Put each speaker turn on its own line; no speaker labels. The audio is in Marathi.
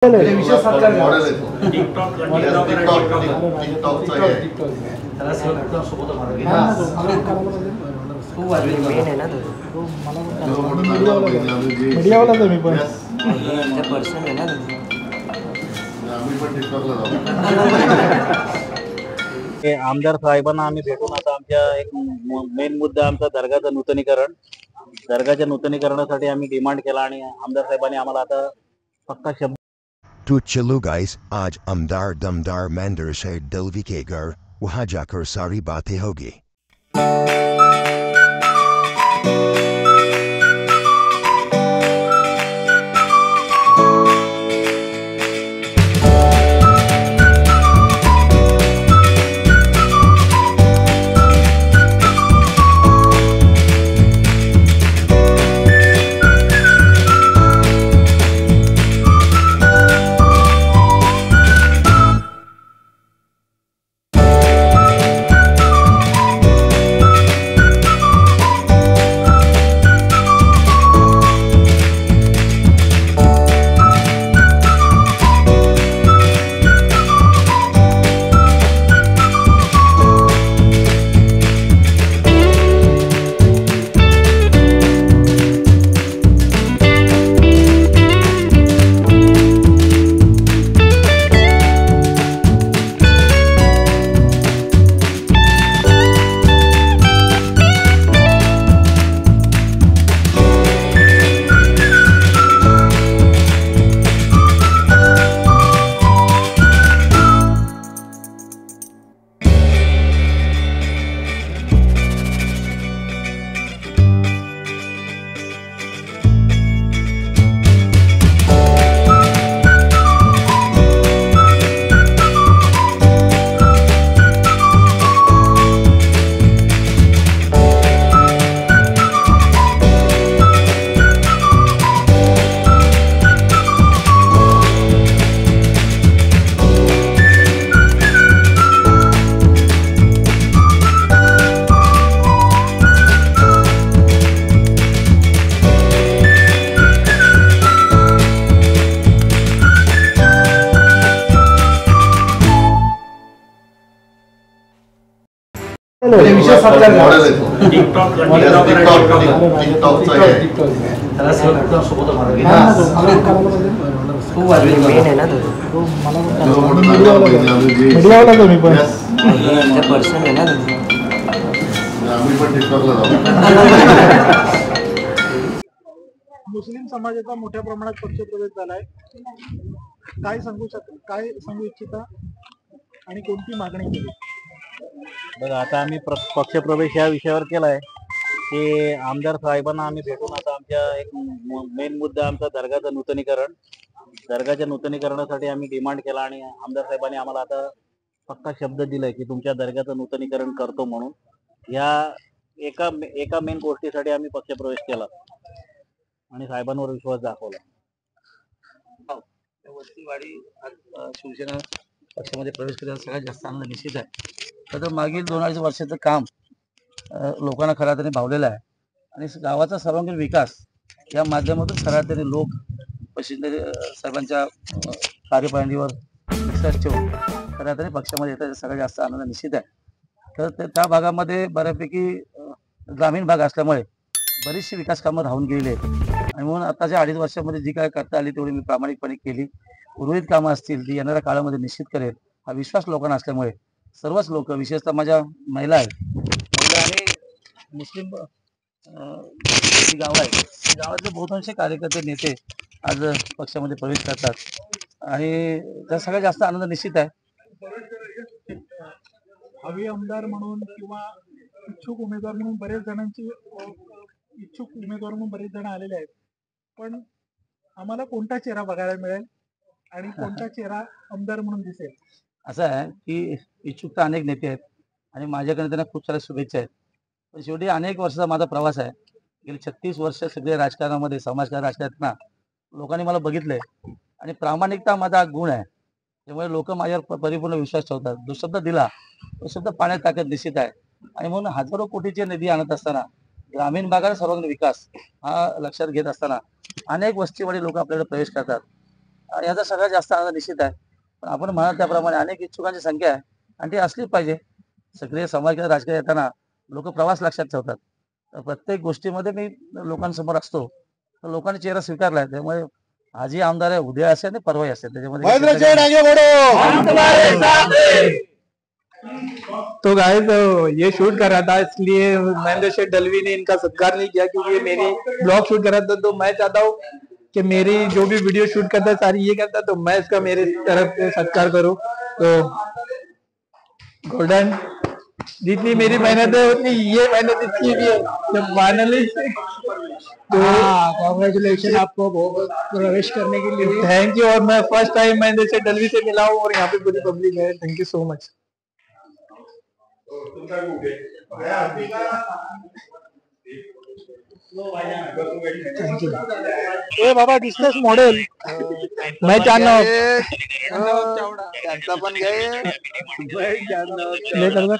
विशेष सत्कार
मॉडेल आहे तो.
टिकटॉक
टिकटॉकचा आहे.
त्याला सोबत खूप वाजवी मेन आहे ना तो
मीडियावालाच आहे मी पण
पर्सन आहे ना
आम्ही पण टिकटॉकला जाऊ.
आमदार साहेबांना आम्ही भेटून आता आमच्या एक मेन मुद्दा आमचा दर्गाचं नूतनीकरण. दर्गाच्या नूतनीकरणासाठी आम्ही डिमांड केला आणि आमदार साहेबांनी आम्हाला आता पक्का शब्द
तो चलो गाइस, आज आमदार दमदार मेंढर से दिलवी के घर वहां जाकर सारी बातें होगी।
विशेष सत्कार
मॉडेल आहे तो. टिकटॉकचा आहे.
त्याला सोबत खूप वाजवी मेन आहे ना तो
मीडियावालाच आहे मी पण
पर्सन आहे ना
आम्ही पण टिकटॉकला जाऊ.
मुस्लिम समाजाचा मोठ्या प्रमाणात पक्षप्रवेश झालाय. काय सांगू इच्छिता आणि कोणती मागणी केली?
बघा, आता आम्ही पक्षप्रवेश या विषयावर केलाय की आमदार साहेबांना आम्ही भेटून आता आमच्या एक मेन मुद्दा आमचा दर्गाचं नूतनीकरण. दर्गाच्या नूतनीकरणासाठी आम्ही डिमांड केला आणि आमदार साहेबांनी आम्हाला आता पक्का शब्द दिलाय की तुमच्या दर्गाचं नूतनीकरण करतो म्हणून. या एका मेन गोष्टीसाठी आम्ही पक्षप्रवेश केला आणि साहेबांवर विश्वास दाखवला.
वस्तीवाडी शिवसेना पक्षामध्ये प्रवेश करायला सगळ्यात जास्त आनंद निश्चित आहे. तर मागील 2-2.5 वर्षाचं काम लोकांना खऱ्या अर्थाने भावलेलं आहे आणि गावाचा सर्वांगीण विकास या माध्यमातून खऱ्या अर्थाने लोक शिंदे साहेबांच्या कार्यप्रणालीवर विश्वास ठेवून खऱ्या अर्थाने पक्षामध्ये येतात. सगळ्यात जास्त आनंद निश्चित आहे. तर त्या भागामध्ये बऱ्यापैकी ग्रामीण भाग असल्यामुळे बरीचशी विकास कामं राहून गेलेली आहेत आणि म्हणून आताच्या 2.5 वर्षामध्ये जी काय करता आली तेवढी मी प्रामाणिकपणे केली. उर्वरित कामं असतील ती येणाऱ्या काळामध्ये निश्चित करेल हा विश्वास लोकांना असल्यामुळे सर्वच लोक, विशेषतः माझ्या महिला आणि मुस्लिम जी गावं आहेत त्या गावातले बहुतांश कार्यकर्ते नेते आज पक्षामध्ये प्रवेश करतात आणि त्या सगळ्यात जास्त आनंद निश्चित आहे.
हवी आमदार म्हणून किंवा इच्छुक उमेदवार म्हणून बरेच जण आलेले आहेत, पण आम्हाला कोणता चेहरा बघायला मिळेल आणि कोणता चेहरा आमदार म्हणून दिसेल?
असं आहे की इच्छुक तर अनेक नेते आहेत आणि माझ्याकडे त्यांना खूप साऱ्या शुभेच्छा आहेत. पण शेवटी अनेक वर्षाचा माझा प्रवास आहे. गेली 36 वर्ष सगळे राजकारणामध्ये, समाजकारण राजकारणात लोकांनी मला बघितलंय आणि प्रामाणिकता माझा गुण आहे. त्यामुळे लोक माझ्यावर परिपूर्ण विश्वास ठेवतात. जो शब्द दिला तो शब्द पाण्यात टाकत निश्चित आहे. आणि म्हणून हजारो कोटीचे निधी आणत असताना ग्रामीण भागाचा सर्वांगीण विकास हा लक्षात घेत असताना अनेक वस्तीवाडी लोक आपल्याकडे प्रवेश करतात याचा सगळ्यात जास्त आनंद निश्चित आहे. पण आपण म्हणाल त्याप्रमाणे अनेक इच्छुकांची संख्या आहे आणि ती असलीच पाहिजे. सक्रिय समाज राजकीय येताना लोक प्रवास लक्षात ठेवतात. तर प्रत्येक गोष्टीमध्ये मी लोकांसमोर असतो. तर लोकांनी चेहरा स्वीकारलाय, त्यामुळे आजही आमदार आहे, उद्या असेल आणि परवाही असेल, त्याच्यामध्ये
तो गाइस ये शूट कर रहा था, इसलिए महेंद्र शेठ दलवी ने इनका सत्कार नहीं किया क्योंकि ये मेरी ब्लॉग शूट कर रहा था। तो मैं चाहता हूँ कि मेरी जो भी वीडियो शूट करता है सारी ये करता है, तो मैं इसका मेरे तरफ से सत्कार करूँ। तो गोल्डन, जितनी मेरी मेहनत है उतनी ये मेहनत इसकी भी है। जब फाइनली तो कॉन्ग्रेचुलेशन आपको प्रवेश करने के लिए। Thank you. और मैं फर्स्ट टाइम महेंद्र शेठ दलवी से मिला हूँ और यहाँ पे पूरी पब्लिक है। Thank you so much. ए बाबा बिझनेस मॉडेल मैं जानना हूँ।
त्यांचा पण घे
ले कर